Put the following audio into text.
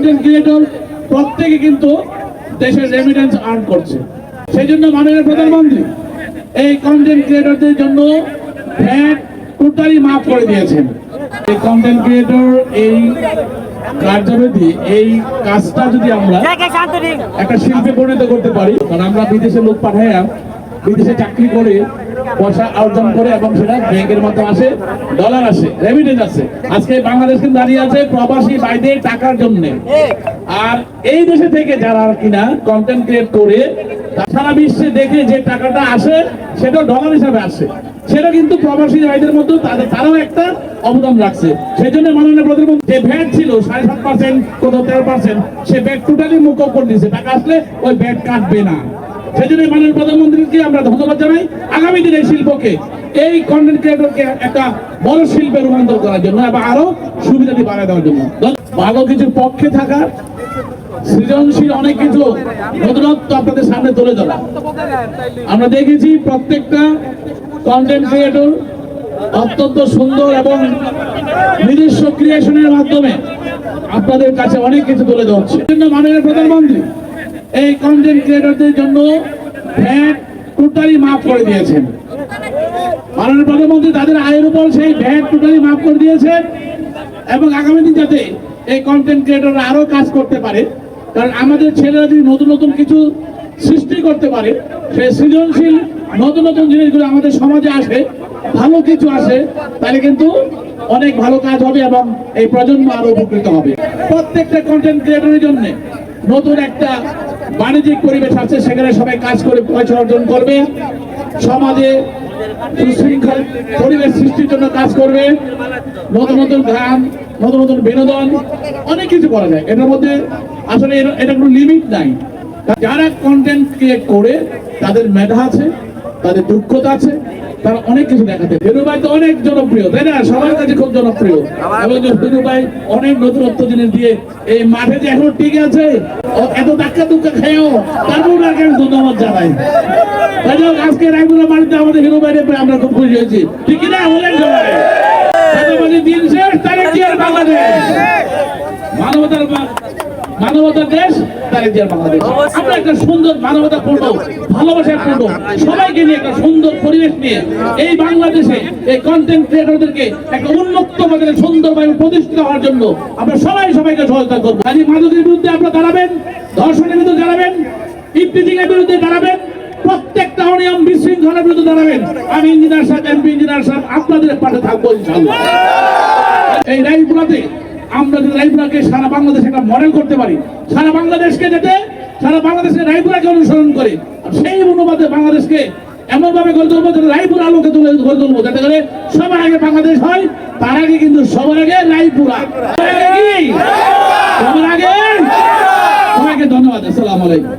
Content creator প্রত্যেকে কিন্তু দেশের রেমিটেন্স আর্ন করছে। সেই জন্য মাননীয় প্রধানমন্ত্রী এই কন্টেন্ট ক্রিয়েটরদের জন্য ভ্যাট টোটালি মাফ করে দিয়েছেন। এই কন্টেন্ট ক্রিয়েটর এই কার্যবিধি এই কাজটা যদি আমরা একটা শিল্পে পরিণত করতে পারি, কারণ আমরা বিদেশে লোক পাঠাই, বিদেশে চাকরি করে পয়সা অর্জন করে এবং সেটা ব্যাংকের মতো আসে, ডলার আসে, রেমিটেন্স আসে। আজকে বাংলাদেশ কিন্তু দাঁড়িয়ে আছে প্রবাসী ভাইদের টাকার জন্য। আর এই দেশে থেকে যারা কিনা কন্টেন্ট ক্রিয়েট করে সারা বিশ্বে দেখে যে টাকাটা আসে সেটা ডলার হিসাবে আসে, সেটা কিন্তু প্রবাসী ভাইদের মতো তারাও একটা অবদান রাখছে। সেই জন্য মাননীয় প্রধানমন্ত্রী যে ভ্যাট ছিল 7.5%, কোথাও 13%, সে ভ্যাট টোটালি মুকুব করে দিয়েছে। টাকা আসলে ওই ভ্যাট কাটবে না। সেই জন্য মাননীয় প্রধানমন্ত্রীকে আমরা ধন্যবাদ জানাই। আগামী দিনে শিল্পকে, এই কন্টেন্ট ক্রিয়েটরকে একটা বড় শিল্পে রূপান্তর করার জন্য এবং আরো সুবিধাটি বাড়ায় দেওয়ার জন্য, ভালো কিছুর পক্ষে থাকা, সৃজনশীল অনেক কিছু নতুনত্ব আপনাদের সামনে তুলে ধরা। আমরা দেখেছি প্রত্যেকটা কন্টেন্ট ক্রিয়েটর অত্যন্ত সুন্দর এবং নিজস্ব ক্রিয়েশনের মাধ্যমে আপনাদের কাছে অনেক কিছু তুলে ধরছে। মাননীয় প্রধানমন্ত্রী এই কন্টেন্ট ক্রিয়েটরদের জন্য ভ্যাট টোটালি মাফ করে দিয়েছেন। মাননীয় প্রধানমন্ত্রী তাদের আয়ের উপর সেই ভ্যাট টোটালি মাফ করে দিয়েছেন এবং আগামী দিন যাতে এই কন্টেন্ট ক্রিয়েটররা আরো কাজ করতে পারে, কারণ আমাদের ছেলেরা যদি নতুন নতুন কিছু সৃষ্টি করতে পারে, সেই সৃজনশীল নতুন নতুন জিনিসগুলো আমাদের সমাজে আসে, ভালো কিছু আসে, তাহলে কিন্তু অনেক ভালো কাজ হবে এবং এই প্রজন্ম আরো উপকৃত হবে। প্রত্যেকটা কন্টেন্ট ক্রিয়েটরের জন্য নতুন একটা বাণিজ্যিক পরিবেশ আছে, সেখানে সবাই কাজ করে পয়সা অর্জন করবে, সমাজে সুশৃঙ্খল পরিবেশ সৃষ্টির জন্য কাজ করবে, নতুন নতুন গান, নতুন নতুন বিনোদন, অনেক কিছু করা যায়। এটার মধ্যে আসলে এটা কোনো লিমিট নাই। যারা কন্টেন্ট ক্রিয়েট করে তাদের মেধা আছে, তাদের দক্ষতা আছে, তারা অনেক কিছু দেখাতে। হিরু ভাই তো অনেক জনপ্রিয়, তাই না? সবার কাছে খুব জনপ্রিয় এবং হিরু ভাই অনেক নতুনত্ব জিনিস দিয়ে এই মাঠে যে এখন টিকে আছে, এত ধাক্কা দুক্কা খেয়েও তারপর আমি ধন্যবাদ জানাই। তাই হোক, আজকে রায়পুরা বাড়িতে আমাদের হিরু ভাইয়ের আমরা খুব খুশি হয়েছি, ঠিক না? বলেন সবাই। দিন শেষ, তারিখ দিয়ে বাংলাদেশ, মানবতার দেশ, তারিখ দিয়ে বাংলাদেশ। আমরা একটা সুন্দর মানবতাপূর্ণ, ভালোবাসাপূর্ণ, সবাইকে নিয়ে একটা সুন্দর পরিবেশ নিয়ে এই বাংলাদেশে এই কন্টেন্ট ক্রিয়েটরদেরকে একটা উন্নত বাজারে সুন্দরভাবে প্রতিষ্ঠিত হওয়ার জন্য আমরা সবাইকে সহায়তা করবো। আজ মাদকের বিরুদ্ধে আপনারা দাঁড়াবেন, ধর্ষণের বিরুদ্ধে দাঁড়াবেন, ইফটিজিং এর বিরুদ্ধে দাঁড়াবেন, প্রত্যেকটা অনিয়ম বিশৃঙ্খলার বিরুদ্ধে দাঁড়াবেন। আমি ইঞ্জিনিয়ার সাহেব, এমপি ইঞ্জিনিয়ার সাহেব আপনাদের পাশে থাকবো ইনশাআল্লাহ। এই রায়পুরাতে আমরা যদি রায়পুরাকে সারা বাংলাদেশে একটা মডেল করতে পারি, সারা বাংলাদেশকে রায়পুরাকে অনুসরণ করে, সেই অনুপাতে বাংলাদেশকে এমন ভাবে গড়ে তুলবো যাতে রায়পুর আলোকে গড়ে তুলবো, যাতে করে সবার আগে বাংলাদেশ হয়, তার আগে কিন্তু সবার আগে রায়পুরা। সবার আগে সবাইকে ধন্যবাদ। আসসালামু আলাইকুম।